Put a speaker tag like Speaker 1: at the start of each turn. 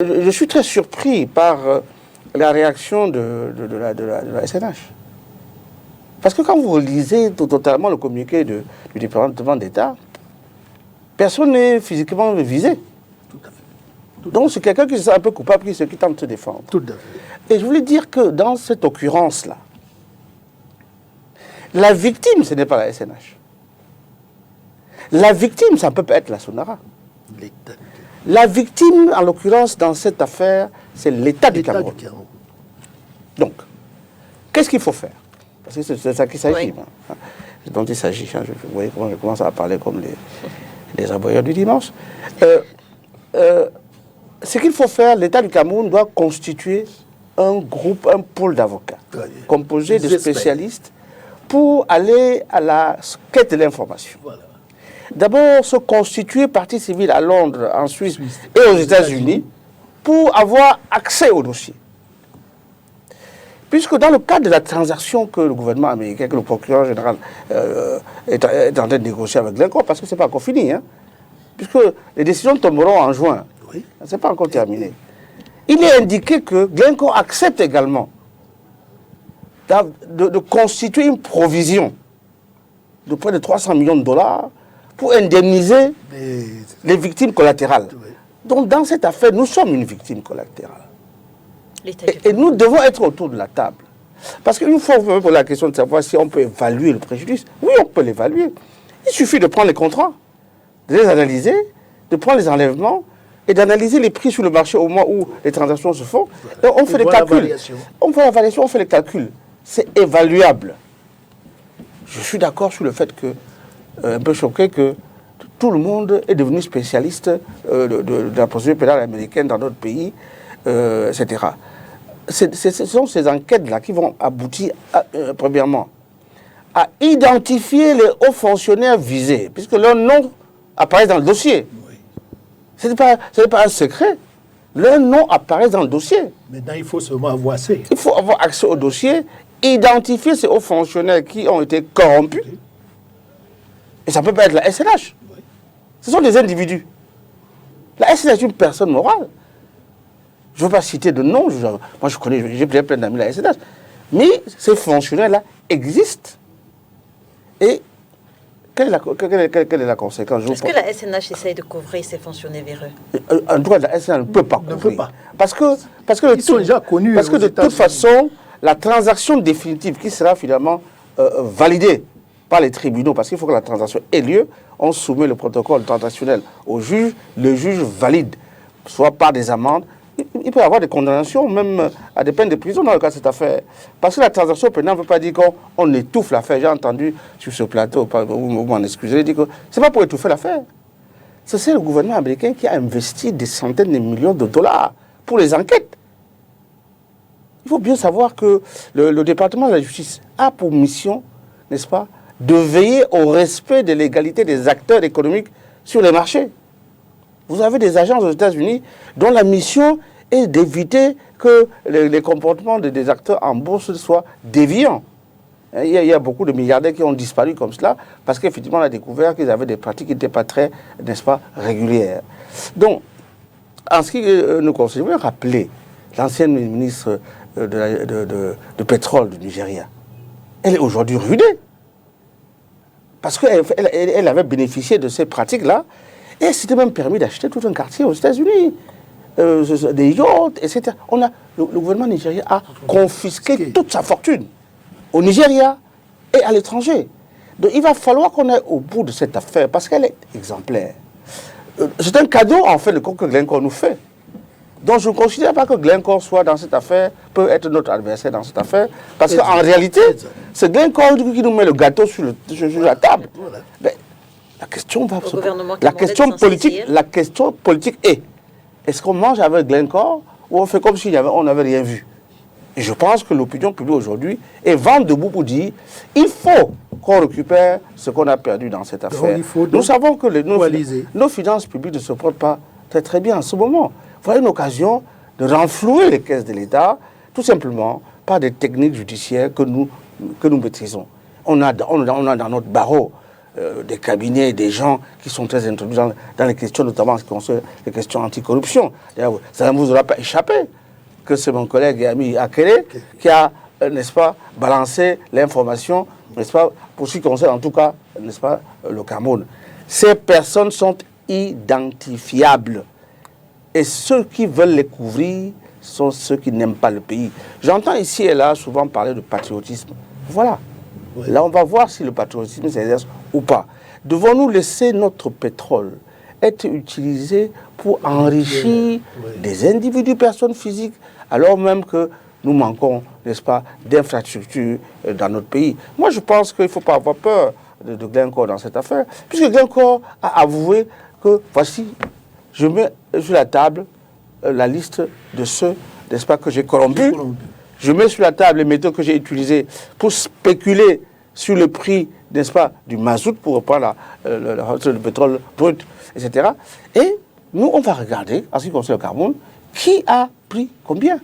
Speaker 1: Je suis très surpris par la réaction de la SNH. Parce que quand vous lisez totalement le communiqué du département d'État, personne n'est physiquement visé.
Speaker 2: Tout à fait.
Speaker 1: Donc c'est quelqu'un qui se sent un peu coupable, qui tente de se défendre.
Speaker 2: Tout à fait.
Speaker 1: Et je voulais dire que dans cette occurrence-là, la victime, ce n'est pas la SNH. La victime, ça peut être la Sonara. La victime, en l'occurrence, dans cette affaire, c'est l'État du Cameroun. Donc, qu'est-ce qu'il faut faire? Parce que c'est ça qu'il s'agit. Oui. C'est dont il s'agit. Vous voyez comment je commence à parler comme les aboyeurs du dimanche. Ce qu'il faut faire, l'État du Cameroun doit constituer un groupe, un pôle d'avocats, composé de spécialistes, pour aller à la quête de l'information. Voilà. D'abord, se constituer partie civile à Londres, en Suisse et aux États-Unis pour avoir accès au dossier. Puisque dans le cadre de la transaction que le gouvernement américain, que le procureur général est en train de négocier avec Glencore, parce que ce n'est pas encore fini, hein, puisque les décisions tomberont en juin, oui. Ce n'est pas encore terminé. Il est indiqué que Glencore accepte également de constituer une provision de près de 300 millions de dollars pour indemniser les victimes collatérales. Oui. Donc dans cette affaire, nous sommes une victime collatérale. Et nous devons être autour de la table. Parce qu'une fois, vous me posez la question de savoir si on peut évaluer le préjudice. Oui, on peut l'évaluer. Il suffit de prendre les contrats, de les analyser, de prendre les enlèvements et d'analyser les prix sur le marché au moment où les transactions se font. Voilà. Et on fait les calculs. On fait l'évaluation, on fait les calculs. C'est évaluable. Je suis d'accord sur le fait que, un peu choqué, que tout le monde est devenu spécialiste de la procédure pénale américaine dans d'autres pays, etc. Ce sont ces enquêtes-là qui vont aboutir, premièrement, à identifier les hauts fonctionnaires visés, puisque leur nom apparaît dans le dossier. Oui. Ce n'est pas un secret. Leur nom apparaît dans le dossier.
Speaker 2: Maintenant, il faut seulement avoir accès.
Speaker 1: Il faut avoir accès au dossier, identifier ces hauts fonctionnaires qui ont été corrompus. Oui. Et ça peut pas être la SNH. Oui. Ce sont des individus. La SNH est une personne morale. Je ne veux pas citer de nom. Moi, je connais, j'ai plein d'amis de la SNH. Mais ces fonctionnaires-là existent. Et quelle est la conséquence?
Speaker 3: Est-ce que la SNH essaye de couvrir ces fonctionnaires véreux?
Speaker 1: En tout cas, la SNH ne peut pas couvrir. Parce que
Speaker 2: ils sont déjà connus.
Speaker 1: Parce que de toute façon, la transaction définitive qui sera finalement validée par les tribunaux, parce qu'il faut que la transaction ait lieu, on soumet le protocole transactionnel au juge, le juge valide, soit par des amendes. Il peut y avoir des condamnations, même à des peines de prison dans le cas de cette affaire. Parce que la transaction pénale ne veut pas dire qu'on étouffe l'affaire. J'ai entendu sur ce plateau, vous m'en excusez, dire que ce n'est pas pour étouffer l'affaire. C'est le gouvernement américain qui a investi des centaines de millions de dollars pour les enquêtes. Il faut bien savoir que le département de la justice a pour mission, n'est-ce pas, de veiller au respect de l'égalité des acteurs économiques sur les marchés. Vous avez des agences aux États-Unis dont la mission est d'éviter que les comportements des acteurs en bourse soient déviants. Il y a beaucoup de milliardaires qui ont disparu comme cela parce qu'effectivement on a découvert qu'ils avaient des pratiques qui n'étaient pas très, n'est-ce pas, régulières. Donc, en ce qui nous concerne, je vais rappeler l'ancienne ministre de pétrole du Nigeria. Elle est aujourd'hui ruinée parce qu'elle avait bénéficié de ces pratiques-là. Et elle s'était même permis d'acheter tout un quartier aux États-Unis, des yachts, etc. Le gouvernement nigérien a confisqué toute sa fortune au Nigeria et à l'étranger. Donc il va falloir qu'on aille au bout de cette affaire parce qu'elle est exemplaire. C'est un cadeau en fait que Glencore nous fait. Donc je ne considère pas que Glencore soit dans cette affaire, peut être notre adversaire dans cette affaire, parce qu'en réalité, c'est Glencore qui nous met le gâteau sur la table. Mais, la question politique est, est-ce qu'on mange avec Glencore ou on fait comme si on n'avait rien vu? Et je pense que l'opinion publique aujourd'hui est vent debout pour dire, il faut qu'on récupère ce qu'on a perdu dans cette affaire. Nous savons que nos finances publiques ne se portent pas très très bien en ce moment. Voilà une occasion de renflouer les caisses de l'État, tout simplement par des techniques judiciaires que nous maîtrisons. On a dans notre barreau des cabinets, des gens qui sont très introduits dans les questions, notamment en ce qui concerne les questions anticorruption. D'ailleurs, ça ne vous aura pas échappé que c'est mon collègue et ami Akele qui a, n'est-ce pas, balancé l'information, n'est-ce pas, pour ce qui concerne en tout cas, n'est-ce pas, le Cameroun. Ces personnes sont identifiables. Et ceux qui veulent les couvrir sont ceux qui n'aiment pas le pays. J'entends ici et là souvent parler de patriotisme. Voilà. Oui. Là, on va voir si le patriotisme s'exerce ou pas. Devons-nous laisser notre pétrole être utilisé pour enrichir des individus, personnes physiques, alors même que nous manquons, n'est-ce pas, d'infrastructures dans notre pays? Moi, je pense qu'il ne faut pas avoir peur de Glencore dans cette affaire, puisque Glencore a avoué que, voici, je mets sur la table la liste de ceux, n'est-ce pas, que j'ai corrompus. Je mets sur la table les méthodes que j'ai utilisées pour spéculer sur le prix, n'est-ce pas, du mazout, pour reprendre le pétrole brut, etc. Et nous, on va regarder, en ce qui concerne le Cameroun, qui a pris combien.